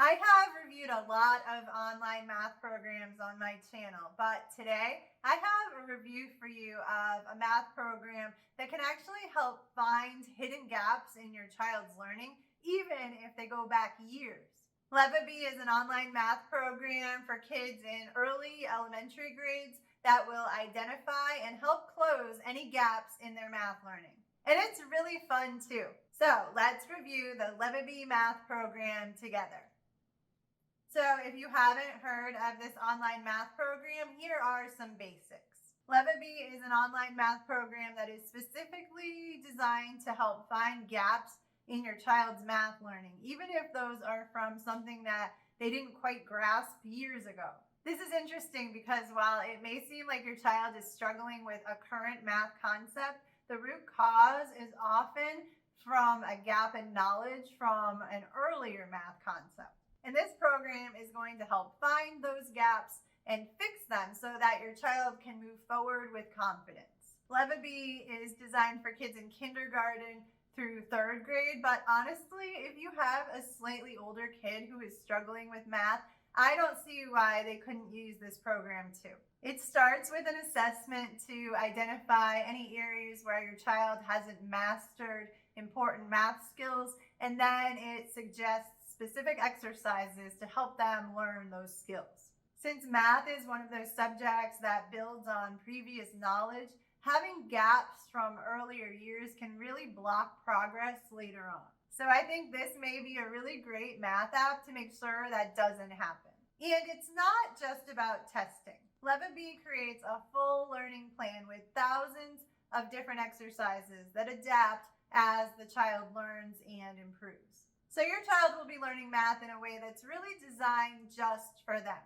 I have reviewed a lot of online math programs on my channel, but today I have a review for you of a math program that can actually help find hidden gaps in your child's learning, even if they go back years. Levebee is an online math program for kids in early elementary grades that will identify and help close any gaps in their math learning. And it's really fun too. So let's review the Levebee math program together. So if you haven't heard of this online math program, here are some basics. Levebee is an online math program that is specifically designed to help find gaps in your child's math learning, even if those are from something that they didn't quite grasp years ago. This is interesting because while it may seem like your child is struggling with a current math concept, the root cause is often from a gap in knowledge from an earlier math concept. And this program is going to help find those gaps and fix them so that your child can move forward with confidence. Levebee is designed for kids in kindergarten through 3rd grade, but honestly, if you have a slightly older kid who is struggling with math, I don't see why they couldn't use this program too. It starts with an assessment to identify any areas where your child hasn't mastered important math skills, and then it suggests specific exercises to help them learn those skills. Since math is one of those subjects that builds on previous knowledge, having gaps from earlier years can really block progress later on. So I think this may be a really great math app to make sure that doesn't happen. And it's not just about testing. Levebee creates a full learning plan with thousands of different exercises that adapt as the child learns and improves. So your child will be learning math in a way that's really designed just for them.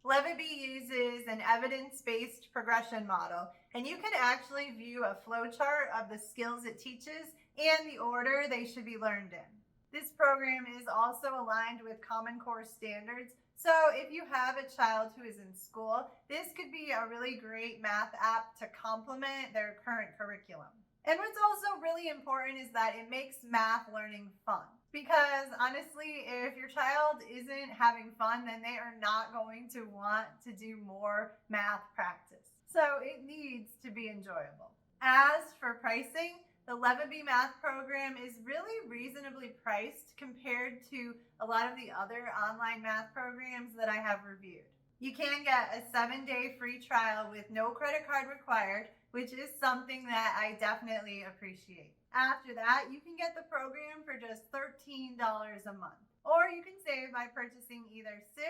Levebee uses an evidence-based progression model, and you can actually view a flowchart of the skills it teaches and the order they should be learned in. This program is also aligned with Common Core standards, so if you have a child who is in school, this could be a really great math app to complement their current curriculum. And what's also really important is that it makes math learning fun. Because honestly, if your child isn't having fun, then they are not going to want to do more math practice. So it needs to be enjoyable. As for pricing, the Levebee math program is really reasonably priced compared to a lot of the other online math programs that I have reviewed. You can get a 7-day free trial with no credit card required, which is something that I definitely appreciate. After that, you can get the program for just $13 a month. Or you can save by purchasing either 6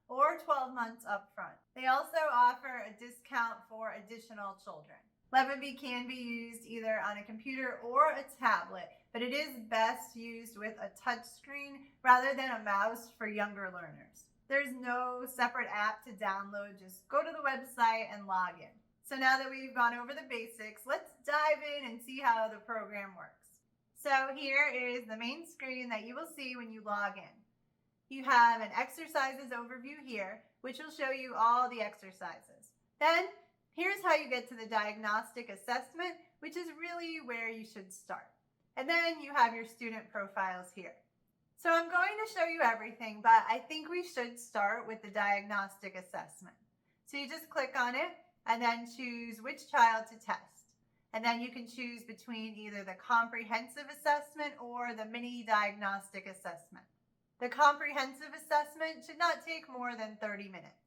or 12 months up front. They also offer a discount for additional children. Levebee can be used either on a computer or a tablet, but it is best used with a touch screen rather than a mouse for younger learners. There's no separate app to download, just go to the website and log in. So now that we've gone over the basics, let's dive in and see how the program works. So here is the main screen that you will see when you log in. You have an exercises overview here, which will show you all the exercises. Then here's how you get to the diagnostic assessment, which is really where you should start. And then you have your student profiles here. So I'm going to show you everything, but I think we should start with the diagnostic assessment. So you just click on it and then choose which child to test. And then you can choose between either the comprehensive assessment or the mini diagnostic assessment. The comprehensive assessment should not take more than 30 minutes.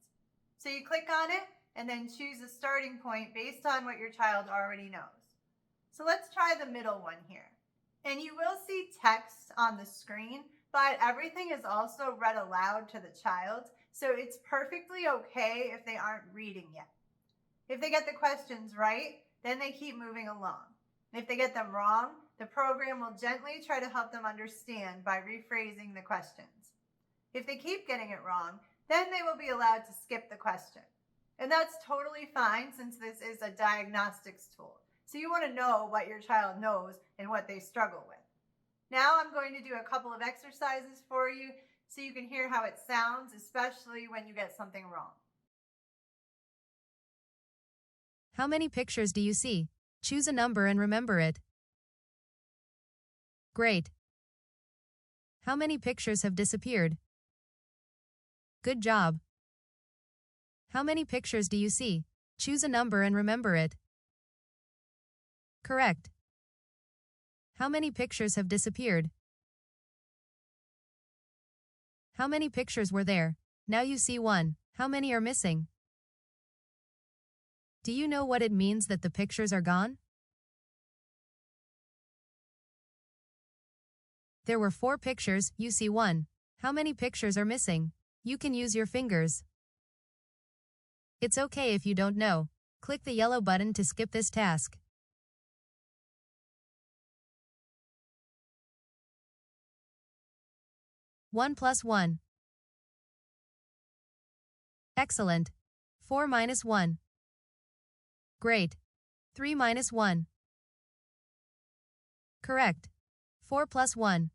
So you click on it and then choose a starting point based on what your child already knows. So let's try the middle one here. And you will see text on the screen, but everything is also read aloud to the child, so it's perfectly okay if they aren't reading yet. If they get the questions right, then they keep moving along. If they get them wrong, the program will gently try to help them understand by rephrasing the questions. If they keep getting it wrong, then they will be allowed to skip the question. And that's totally fine since this is a diagnostics tool. So you want to know what your child knows and what they struggle with. Now I'm going to do a couple of exercises for you so you can hear how it sounds, especially when you get something wrong. How many pictures do you see? Choose a number and remember it. Great. How many pictures have disappeared? Good job. How many pictures do you see? Choose a number and remember it. Correct. How many pictures have disappeared? How many pictures were there? Now you see one. How many are missing? Do you know what it means that the pictures are gone? There were 4 pictures, you see 1. How many pictures are missing? You can use your fingers. It's okay if you don't know. Click the yellow button to skip this task. One plus 1. Excellent. 4 minus 1. Great. 3 minus 1. Correct. 4 plus 1.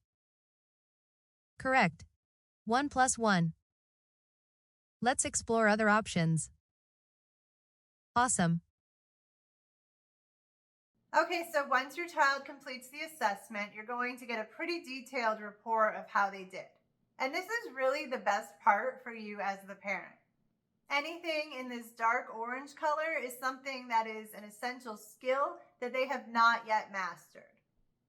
Correct. 1 plus 1. Let's explore other options. Awesome. Okay, so once your child completes the assessment, you're going to get a pretty detailed report of how they did. And this is really the best part for you as the parent. Anything in this dark orange color is something that is an essential skill that they have not yet mastered.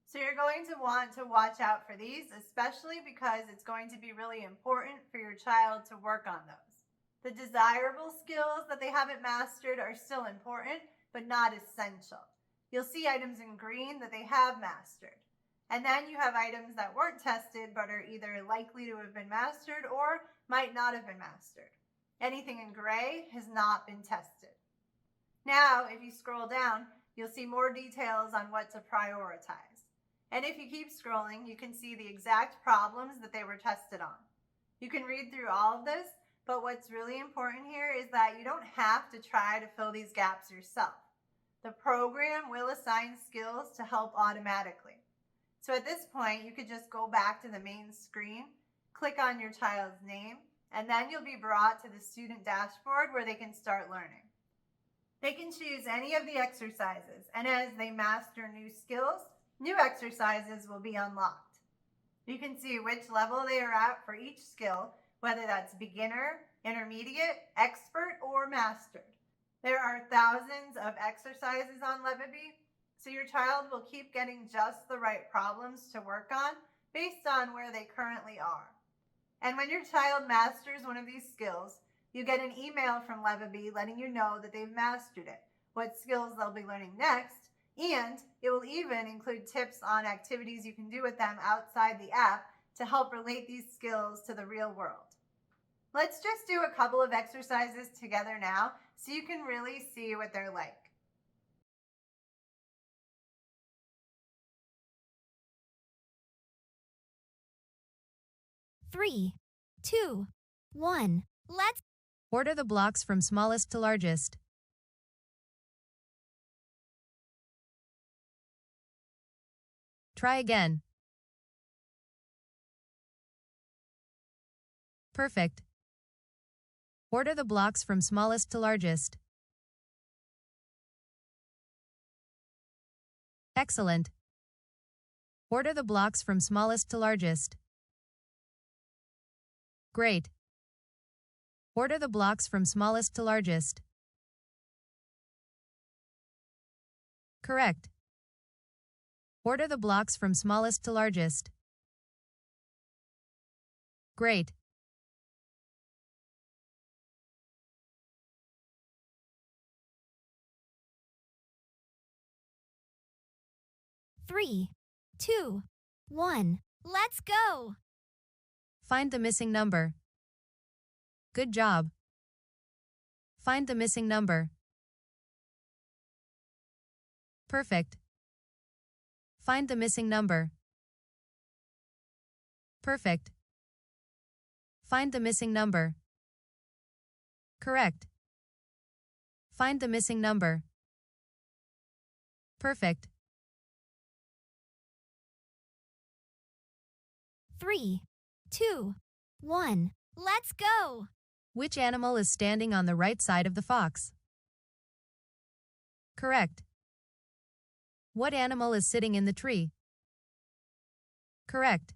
So you're going to want to watch out for these, especially because it's going to be really important for your child to work on those. The desirable skills that they haven't mastered are still important, but not essential. You'll see items in green that they have mastered. And then you have items that weren't tested, but are either likely to have been mastered or might not have been mastered. Anything in gray has not been tested. Now, if you scroll down, you'll see more details on what to prioritize. And if you keep scrolling, you can see the exact problems that they were tested on. You can read through all of this, but what's really important here is that you don't have to try to fill these gaps yourself. The program will assign skills to help automatically. So at this point, you could just go back to the main screen, click on your child's name, and then you'll be brought to the student dashboard where they can start learning. They can choose any of the exercises, and as they master new skills, new exercises will be unlocked. You can see which level they are at for each skill, whether that's beginner, intermediate, expert, or mastered. There are thousands of exercises on Levebee, so your child will keep getting just the right problems to work on based on where they currently are. And when your child masters one of these skills, you get an email from Levebee letting you know that they've mastered it, what skills they'll be learning next, and it will even include tips on activities you can do with them outside the app to help relate these skills to the real world. Let's just do a couple of exercises together now so you can really see what they're like. Three, two, one. Let's Order the blocks from smallest to largest. Try again. Perfect. Order the blocks from smallest to largest. Excellent. Order the blocks from smallest to largest. Great. Order the blocks from smallest to largest. Correct. Order the blocks from smallest to largest. Great. Three, two, one. Let's go. Find the missing number. Good job. Find the missing number. Perfect. Find the missing number. Perfect. Find the missing number. Correct. Find the missing number. Perfect. 3, 2, 1. Let's go. Which animal is standing on the right side of the fox? Correct. What animal is sitting in the tree? Correct.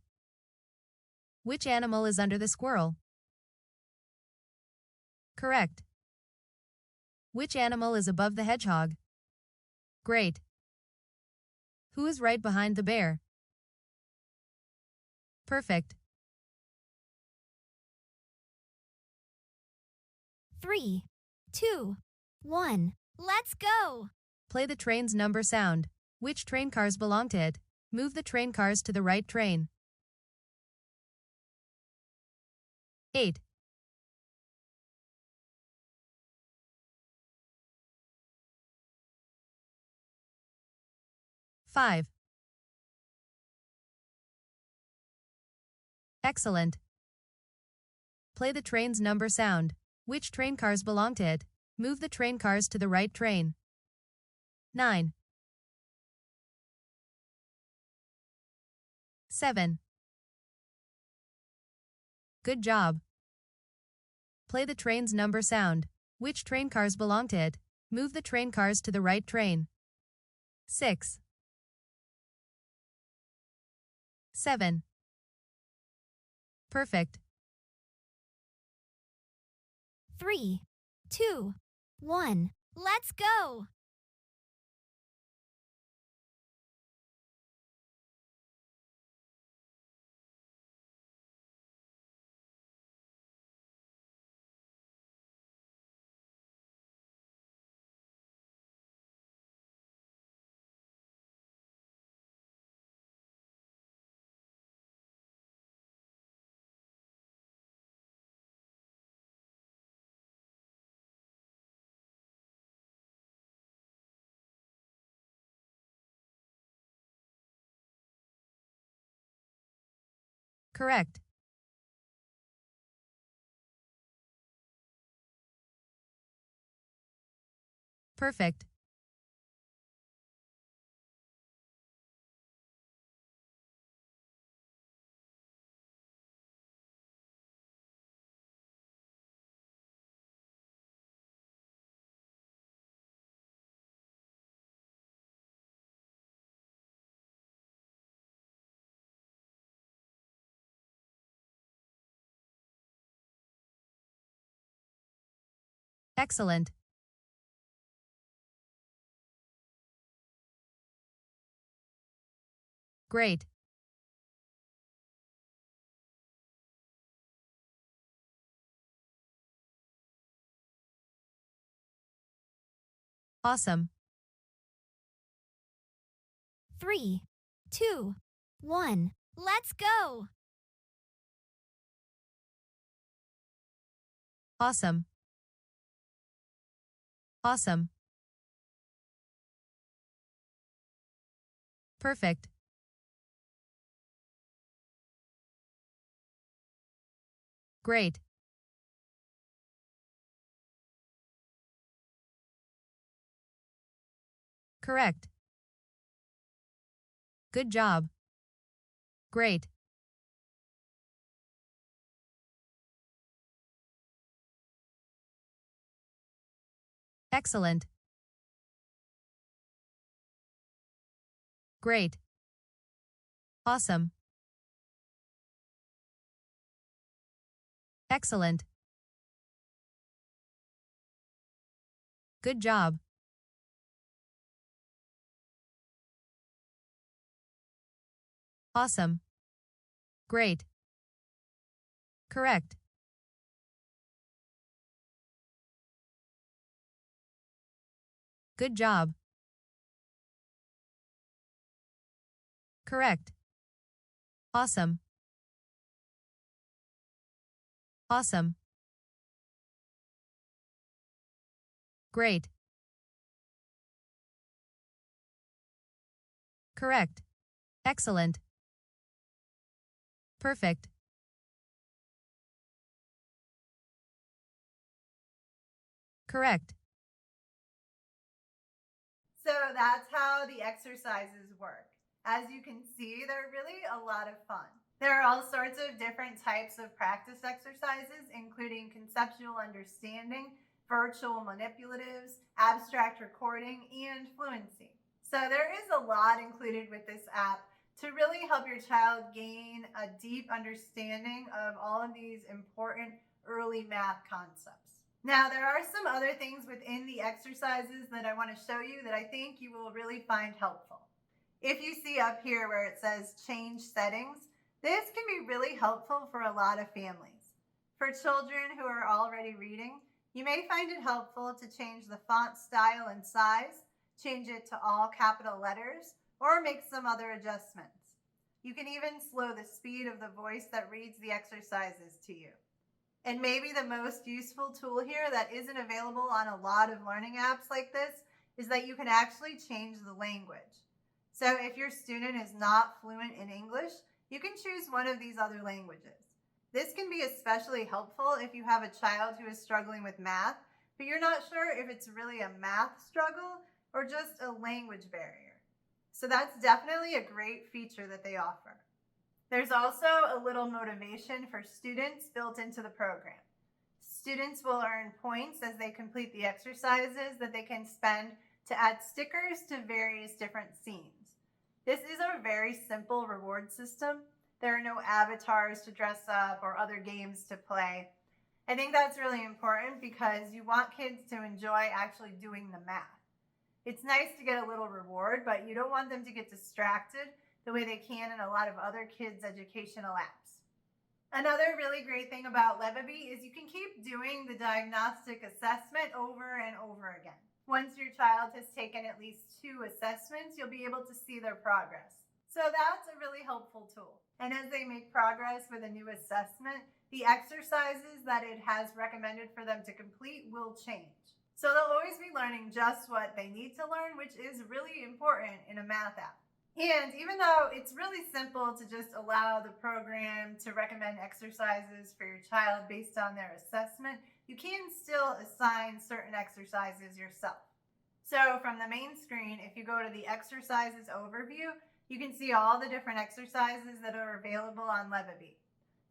Which animal is under the squirrel? Correct. Which animal is above the hedgehog? Great. Who is right behind the bear? Perfect. 3, 2, 1. Let's go! Play the train's number sound. Which train cars belong to it? Move the train cars to the right train. 8. 5. Excellent. Play the train's number sound. Which train cars belong to it? Move the train cars to the right train. 9. 7. Good job. Play the train's number sound. Which train cars belong to it? Move the train cars to the right train. 6. 7. Perfect. 3, 2, 1. Let's go! Correct. Perfect. Excellent. Great. Awesome. 3, 2, 1. Let's go! Awesome. Awesome. Perfect. Great. Correct. Good job. Great. Excellent. Great. Awesome. Excellent. Good job. Awesome. Great. Correct. Good job. Correct. Awesome. Awesome. Great. Correct. Excellent. Perfect. Correct. So that's how the exercises work. As you can see, they're really a lot of fun. There are all sorts of different types of practice exercises, including conceptual understanding, virtual manipulatives, abstract recording, and fluency. So there is a lot included with this app to really help your child gain a deep understanding of all of these important early math concepts. Now, there are some other things within the exercises that I want to show you that I think you will really find helpful. If you see up here where it says change settings, this can be really helpful for a lot of families. For children who are already reading, you may find it helpful to change the font style and size, change it to all capital letters, or make some other adjustments. You can even slow the speed of the voice that reads the exercises to you. And maybe the most useful tool here that isn't available on a lot of learning apps like this is that you can actually change the language. So if your student is not fluent in English, you can choose one of these other languages. This can be especially helpful if you have a child who is struggling with math, but you're not sure if it's really a math struggle or just a language barrier. So that's definitely a great feature that they offer. There's also a little motivation for students built into the program. Students will earn points as they complete the exercises that they can spend to add stickers to various different scenes. This is a very simple reward system. There are no avatars to dress up or other games to play. I think that's really important because you want kids to enjoy actually doing the math. It's nice to get a little reward, but you don't want them to get distracted the way they can in a lot of other kids' educational apps. Another really great thing about Levebee is you can keep doing the diagnostic assessment over and over again. Once your child has taken at least 2 assessments, you'll be able to see their progress. So that's a really helpful tool. And as they make progress with a new assessment, the exercises that it has recommended for them to complete will change. So they'll always be learning just what they need to learn, which is really important in a math app. And even though it's really simple to just allow the program to recommend exercises for your child based on their assessment, you can still assign certain exercises yourself. So from the main screen, if you go to the exercises overview, you can see all the different exercises that are available on Levebee.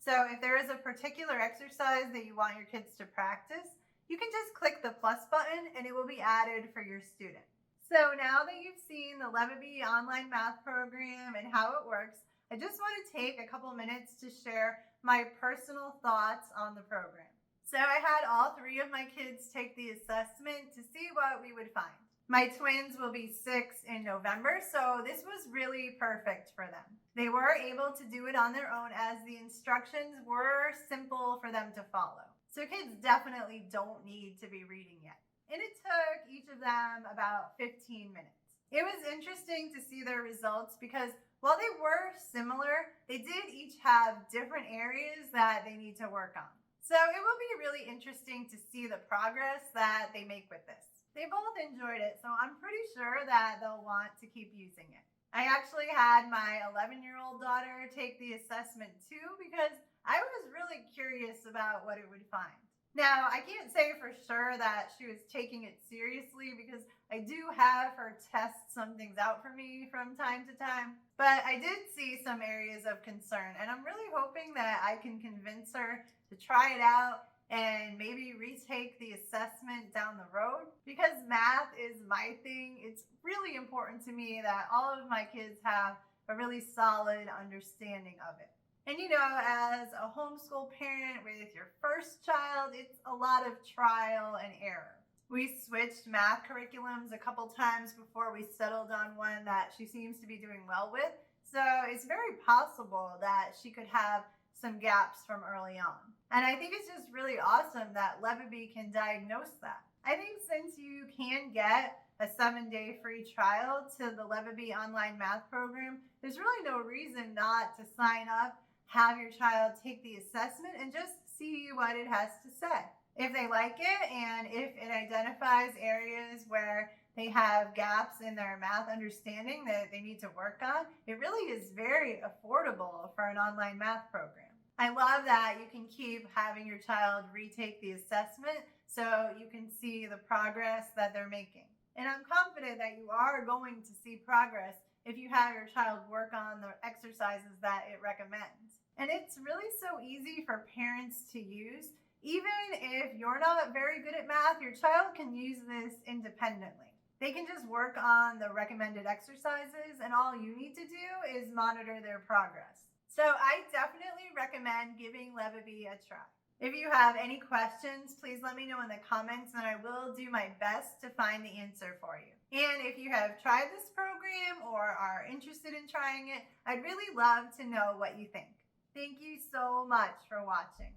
So if there is a particular exercise that you want your kids to practice, you can just click the plus button and it will be added for your student. So now that you've seen the Levebee online math program and how it works, I just want to take a couple minutes to share my personal thoughts on the program. So I had all 3 of my kids take the assessment to see what we would find. My twins will be 6 in November, so this was really perfect for them. They were able to do it on their own as the instructions were simple for them to follow. So kids definitely don't need to be reading yet. And it took each of them about 15 minutes. It was interesting to see their results because while they were similar, they did each have different areas that they need to work on. So it will be really interesting to see the progress that they make with this. They both enjoyed it, so I'm pretty sure that they'll want to keep using it. I actually had my 11-year-old daughter take the assessment too because I was really curious about what it would find. Now, I can't say for sure that she was taking it seriously because I do have her test some things out for me from time to time, but I did see some areas of concern, and I'm really hoping that I can convince her to try it out and maybe retake the assessment down the road because math is my thing. It's really important to me that all of my kids have a really solid understanding of it. And you know, as a homeschool parent with your first child, it's a lot of trial and error. We switched math curriculums a couple times before we settled on one that she seems to be doing well with. So it's very possible that she could have some gaps from early on. And I think it's just really awesome that Levebee can diagnose that. I think since you can get a 7-day free trial to the Levebee online math program, there's really no reason not to sign up, have your child take the assessment, and just see what it has to say. If they like it and if it identifies areas where they have gaps in their math understanding that they need to work on, it really is very affordable for an online math program. I love that you can keep having your child retake the assessment so you can see the progress that they're making. And I'm confident that you are going to see progress if you have your child work on the exercises that it recommends. And it's really so easy for parents to use. Even if you're not very good at math, your child can use this independently. They can just work on the recommended exercises, and all you need to do is monitor their progress. So I definitely recommend giving Levebee a try. If you have any questions, please let me know in the comments and I will do my best to find the answer for you. And if you have tried this program or are interested in trying it, I'd really love to know what you think. Thank you so much for watching.